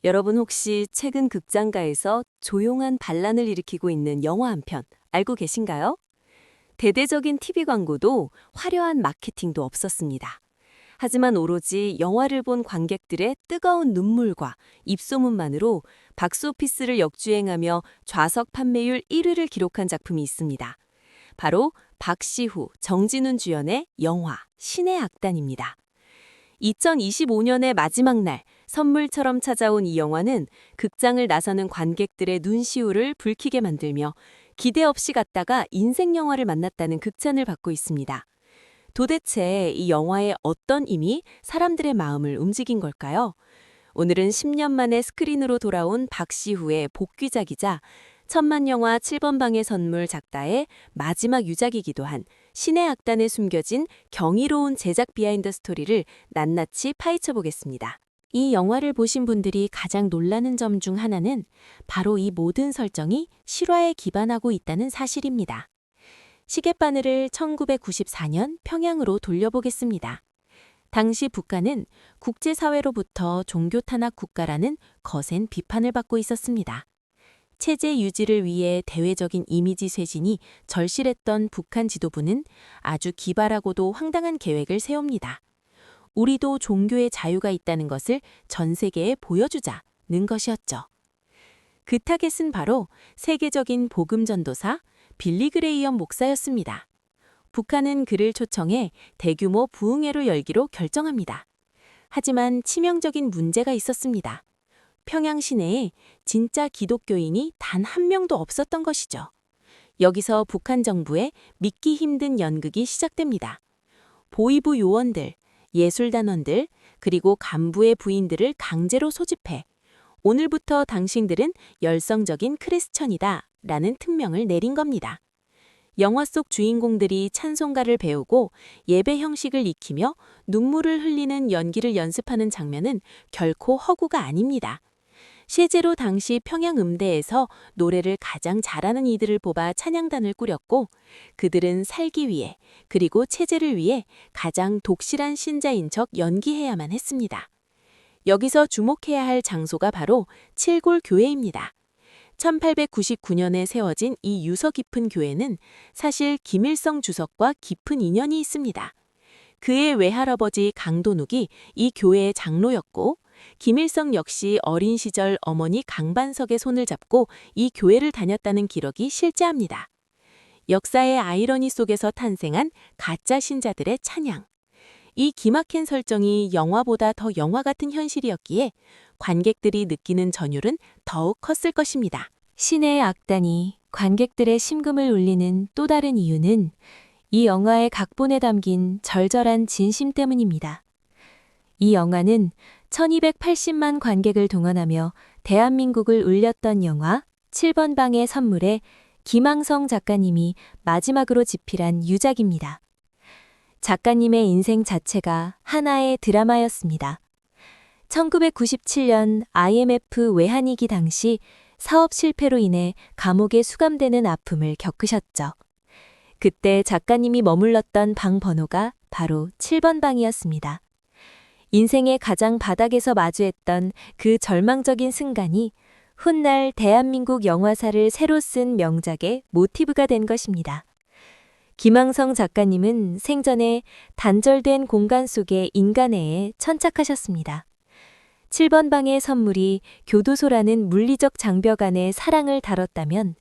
여러분 혹시 최근 극장가에서 조용한 반란을 일으키고 있는 영화 한 편 알고 계신가요? 대대적인 TV 광고도 화려한 마케팅도 없었습니다. 하지만 오로지 영화를 본 관객들의 뜨거운 눈물과 입소문만으로 박스오피스를 역주행하며 좌석 판매율 1위를 기록한 작품이 있습니다. 바로 박시후, 정진훈 주연의 영화 신의 악단입니다. 2025년의 마지막 날, 선물처럼 찾아온 이 영화는 극장을 나서는 관객들의 눈시울을 붉히게 만들며 기대 없이 갔다가 인생 영화를 만났다는 극찬을 받고 있습니다. 도대체 이 영화의 어떤 힘이 사람들의 마음을 움직인 걸까요? 오늘은 10년 만에 스크린으로 돌아온 박시후의 복귀작이자 천만 영화 7번 방의 선물 작가의 마지막 유작이기도 한 신의 악단에 숨겨진 경이로운 제작 비하인드 스토리를 낱낱이 파헤쳐 보겠습니다. 이 영화를 보신 분들이 가장 놀라는 점 중 하나는 바로 이 모든 설정이 실화에 기반하고 있다는 사실입니다. 시계바늘을 1994년 평양으로 돌려보겠습니다. 당시 북한은 국제사회로부터 종교 탄압 국가라는 거센 비판을 받고 있었습니다. 체제 유지를 위해 대외적인 이미지 쇄신이 절실했던 북한 지도부는 아주 기발하고도 황당한 계획을 세웁니다. 우리도 종교의 자유가 있다는 것을 전 세계에 보여주자는 것이었죠. 그 타겟은 바로 세계적인 복음 전도사 빌리 그레이엄 목사였습니다. 북한은 그를 초청해 대규모 부흥회로 열기로 결정합니다. 하지만 치명적인 문제가 있었습니다. 평양 시내에 진짜 기독교인이 단 한 명도 없었던 것이죠. 여기서 북한 정부의 믿기 힘든 연극이 시작됩니다. 보위부 요원들, 예술단원들, 그리고 간부의 부인들을 강제로 소집해 오늘부터 당신들은 열성적인 크리스천이다 라는 특명을 내린 겁니다. 영화 속 주인공들이 찬송가를 배우고 예배 형식을 익히며 눈물을 흘리는 연기를 연습하는 장면은 결코 허구가 아닙니다. 실제로 당시 평양 음대에서 노래를 가장 잘하는 이들을 뽑아 찬양단을 꾸렸고 그들은 살기 위해 그리고 체제를 위해 가장 독실한 신자인 척 연기해야만 했습니다. 여기서 주목해야 할 장소가 바로 칠골 교회입니다. 1899년에 세워진 이 유서 깊은 교회는 사실 김일성 주석과 깊은 인연이 있습니다. 그의 외할아버지 강도눅이 이 교회의 장로였고 김일성 역시 어린 시절 어머니 강반석의 손을 잡고 이 교회를 다녔다는 기록이 실제합니다. 역사의 아이러니 속에서 탄생한 가짜 신자들의 찬양. 이 기막힌 설정이 영화보다 더 영화 같은 현실이었기에 관객들이 느끼는 전율은 더욱 컸을 것입니다. 신의 악단이 관객들의 심금을 울리는 또 다른 이유는 이 영화의 각본에 담긴 절절한 진심 때문입니다. 이 영화는 1280만 관객을 동원하며 대한민국을 울렸던 영화 7번 방의 선물에 김항성 작가님이 마지막으로 집필한 유작입니다. 작가님의 인생 자체가 하나의 드라마였습니다. 1997년 IMF 외환위기 당시 사업 실패로 인해 감옥에 수감되는 아픔을 겪으셨죠. 그때 작가님이 머물렀던 방 번호가 바로 7번 방이었습니다. 인생의 가장 바닥에서 마주했던 그 절망적인 순간이 훗날 대한민국 영화사를 새로 쓴 명작의 모티브가 된 것입니다. 김항성 작가님은 생전에 단절된 공간 속의 인간애에 천착하셨습니다. 7번 방의 선물이 교도소라는 물리적 장벽 안의 사랑을 다뤘다면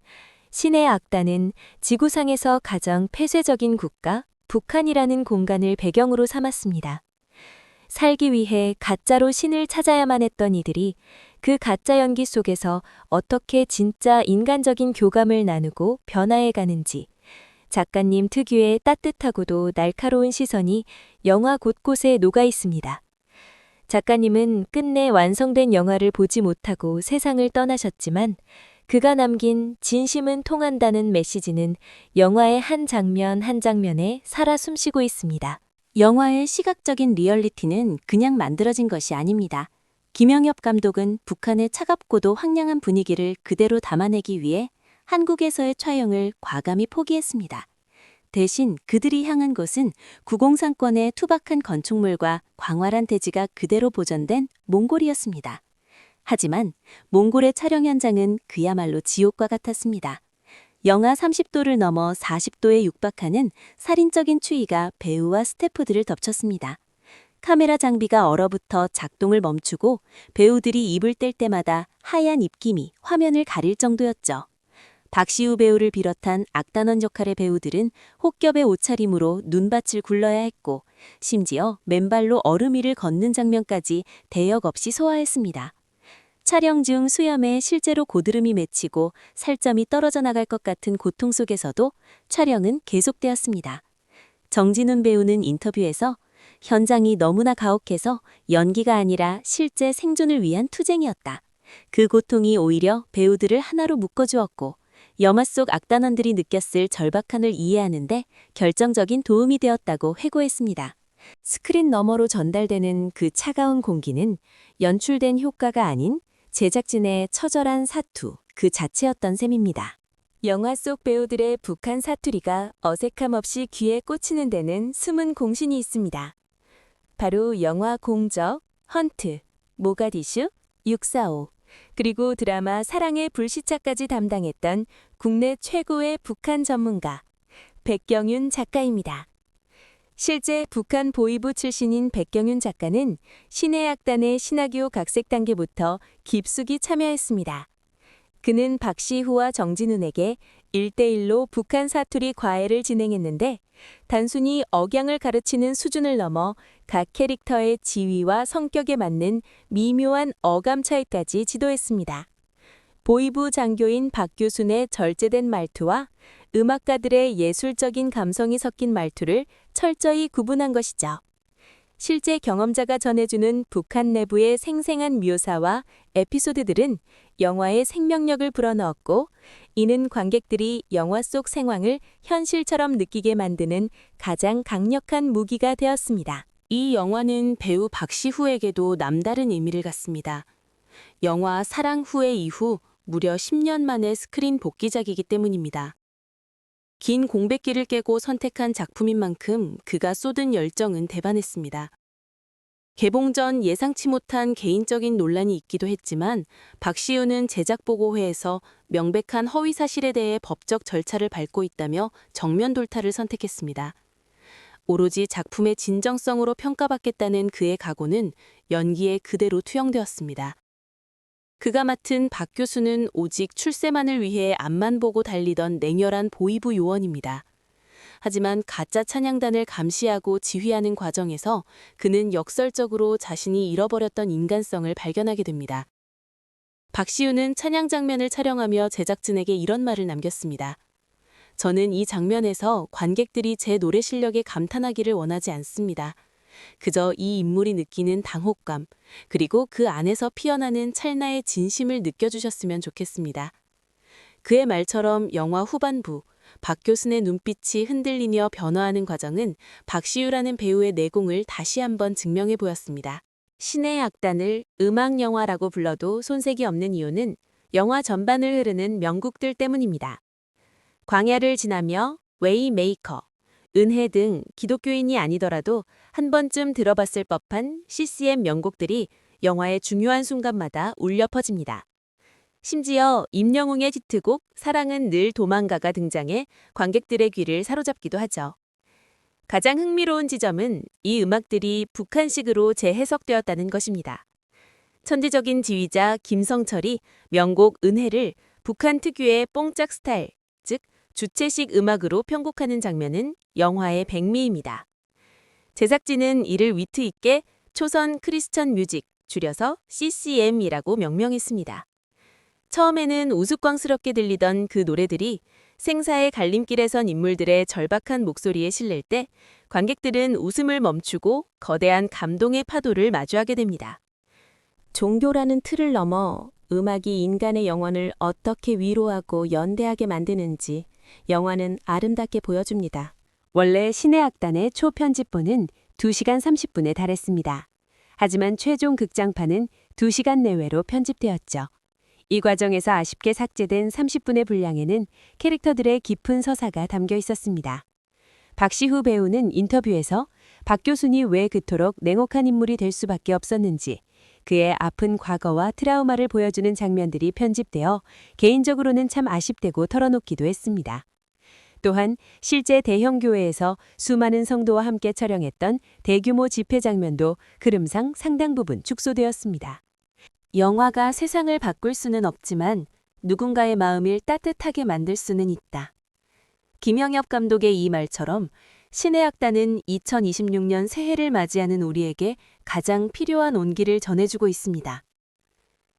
신의 악단은 지구상에서 가장 폐쇄적인 국가 북한이라는 공간을 배경으로 삼았습니다. 살기 위해 가짜로 신을 찾아야만 했던 이들이 그 가짜 연기 속에서 어떻게 진짜 인간적인 교감을 나누고 변화해 가는지 작가님 특유의 따뜻하고도 날카로운 시선이 영화 곳곳에 녹아 있습니다. 작가님은 끝내 완성된 영화를 보지 못하고 세상을 떠나셨지만 그가 남긴 진심은 통한다는 메시지는 영화의 한 장면 한 장면에 살아 숨쉬고 있습니다. 영화의 시각적인 리얼리티는 그냥 만들어진 것이 아닙니다. 김영엽 감독은 북한의 차갑고도 황량한 분위기를 그대로 담아내기 위해 한국에서의 촬영을 과감히 포기했습니다. 대신 그들이 향한 곳은 구공산권의 투박한 건축물과 광활한 대지가 그대로 보존된 몽골이었습니다. 하지만 몽골의 촬영 현장은 그야말로 지옥과 같았습니다. 영하 30도를 넘어 40도에 육박하는 살인적인 추위가 배우와 스태프들을 덮쳤습니다. 카메라 장비가 얼어붙어 작동을 멈추고 배우들이 입을 뗄 때마다 하얀 입김이 화면을 가릴 정도였죠. 박시우 배우를 비롯한 악단원 역할의 배우들은 혹겹의 옷차림으로 눈밭을 굴러야 했고 심지어 맨발로 얼음 위를 걷는 장면까지 대역 없이 소화했습니다. 촬영 중 수염에 실제로 고드름이 맺히고 살점이 떨어져 나갈 것 같은 고통 속에서도 촬영은 계속되었습니다. 정진훈 배우는 인터뷰에서 현장이 너무나 가혹해서 연기가 아니라 실제 생존을 위한 투쟁이었다. 그 고통이 오히려 배우들을 하나로 묶어주었고 영화 속 악단원들이 느꼈을 절박함을 이해하는데 결정적인 도움이 되었다고 회고했습니다. 스크린 너머로 전달되는 그 차가운 공기는 연출된 효과가 아닌 제작진의 처절한 사투 그 자체였던 셈입니다. 영화 속 배우들의 북한 사투리가 어색함 없이 귀에 꽂히는 데는 숨은 공신이 있습니다. 바로 영화 공적, 헌트, 모가디슈, 645, 그리고 드라마 사랑의 불시착까지 담당했던 국내 최고의 북한 전문가 백경윤 작가입니다. 실제 북한 보위부 출신인 백경윤 작가는 신해악단의 신하교 각색 단계부터 깊숙이 참여했습니다. 그는 박시후와 정진훈에게 1대1로 북한 사투리 과외를 진행했는데 단순히 억양을 가르치는 수준을 넘어 각 캐릭터의 지위와 성격에 맞는 미묘한 어감 차이까지 지도했습니다. 보위부 장교인 박교순의 절제된 말투와 음악가들의 예술적인 감성이 섞인 말투를 철저히 구분한 것이죠. 실제 경험자가 전해주는 북한 내부의 생생한 묘사와 에피소드들은 영화의 생명력을 불어넣었고, 이는 관객들이 영화 속 생황을 현실처럼 느끼게 만드는 가장 강력한 무기가 되었습니다. 이 영화는 배우 박시후에게도 남다른 의미를 갖습니다. 영화 사랑 후회 이후 무려 10년 만에 스크린 복귀작이기 때문입니다. 긴 공백기를 깨고 선택한 작품인 만큼 그가 쏟은 열정은 대단했습니다. 개봉 전 예상치 못한 개인적인 논란이 있기도 했지만 박시우는 제작보고회에서 명백한 허위 사실에 대해 법적 절차를 밟고 있다며 정면 돌파를 선택했습니다. 오로지 작품의 진정성으로 평가받겠다는 그의 각오는 연기에 그대로 투영되었습니다. 그가 맡은 박 교수는 오직 출세만을 위해 앞만 보고 달리던 냉혈한 보위부 요원입니다. 하지만 가짜 찬양단을 감시하고 지휘하는 과정에서 그는 역설적으로 자신이 잃어버렸던 인간성을 발견하게 됩니다. 박시우는 찬양 장면을 촬영하며 제작진에게 이런 말을 남겼습니다. 저는 이 장면에서 관객들이 제 노래 실력에 감탄하기를 원하지 않습니다. 그저 이 인물이 느끼는 당혹감, 그리고 그 안에서 피어나는 찰나의 진심을 느껴주셨으면 좋겠습니다. 그의 말처럼 영화 후반부, 박교순의 눈빛이 흔들리며 변화하는 과정은 박시우라는 배우의 내공을 다시 한번 증명해 보였습니다. 신의 악단을 음악영화라고 불러도 손색이 없는 이유는 영화 전반을 흐르는 명곡들 때문입니다. 광야를 지나며, 웨이메이커, 은혜 등 기독교인이 아니더라도 한 번쯤 들어봤을 법한 CCM 명곡들이 영화의 중요한 순간마다 울려 퍼집니다. 심지어 임영웅의 히트곡 사랑은 늘 도망가가 등장해 관객들의 귀를 사로잡기도 하죠. 가장 흥미로운 지점은 이 음악들이 북한식으로 재해석되었다는 것입니다. 천재적인 지휘자 김성철이 명곡 은혜를 북한 특유의 뽕짝 스타일, 즉 주체식 음악으로 편곡하는 장면은 영화의 백미입니다. 제작진은 이를 위트 있게 초선 크리스천 뮤직, 줄여서 CCM이라고 명명했습니다. 처음에는 우스꽝스럽게 들리던 그 노래들이 생사의 갈림길에 선 인물들의 절박한 목소리에 실릴 때 관객들은 웃음을 멈추고 거대한 감동의 파도를 마주하게 됩니다. 종교라는 틀을 넘어 음악이 인간의 영혼을 어떻게 위로하고 연대하게 만드는지 영화는 아름답게 보여줍니다. 원래 신의 악단의 초편집본은 2시간 30분에 달했습니다. 하지만 최종 극장판은 2시간 내외로 편집되었죠. 이 과정에서 아쉽게 삭제된 30분의 분량에는 캐릭터들의 깊은 서사가 담겨 있었습니다. 박시후 배우는 인터뷰에서 박교순이 왜 그토록 냉혹한 인물이 될 수밖에 없었는지, 그의 아픈 과거와 트라우마를 보여주는 장면들이 편집되어 개인적으로는 참 아쉽다고 털어놓기도 했습니다. 또한 실제 대형 교회에서 수많은 성도와 함께 촬영했던 대규모 집회 장면도 흐름상 상당 부분 축소되었습니다. 영화가 세상을 바꿀 수는 없지만 누군가의 마음을 따뜻하게 만들 수는 있다. 김영엽 감독의 이 말처럼 신의 악단은 2026년 새해를 맞이하는 우리에게 가장 필요한 온기를 전해주고 있습니다.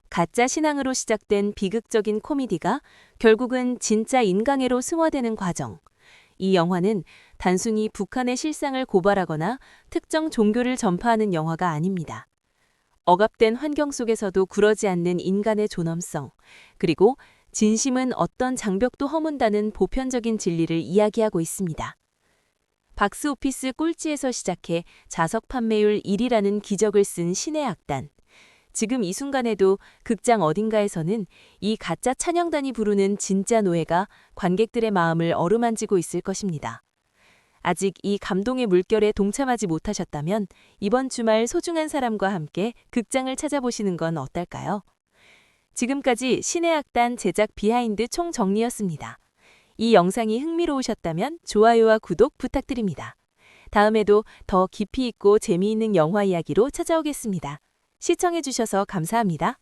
가짜 신앙으로 시작된 비극적인 코미디가 결국은 진짜 인강애로 승화되는 과정. 이 영화는 단순히 북한의 실상을 고발하거나 특정 종교를 전파하는 영화가 아닙니다. 억압된 환경 속에서도 굴하지 않는 인간의 존엄성, 그리고 진심은 어떤 장벽도 허문다는 보편적인 진리를 이야기하고 있습니다. 박스오피스 꼴찌에서 시작해 자석 판매율 1위라는 기적을 쓴 신의 악단. 지금 이 순간에도 극장 어딘가에서는 이 가짜 찬양단이 부르는 진짜 노래가 관객들의 마음을 어루만지고 있을 것입니다. 아직 이 감동의 물결에 동참하지 못하셨다면 이번 주말 소중한 사람과 함께 극장을 찾아보시는 건 어떨까요? 지금까지 신의 악단 제작 비하인드 총정리였습니다. 이 영상이 흥미로우셨다면 좋아요와 구독 부탁드립니다. 다음에도 더 깊이 있고 재미있는 영화 이야기로 찾아오겠습니다. 시청해주셔서 감사합니다.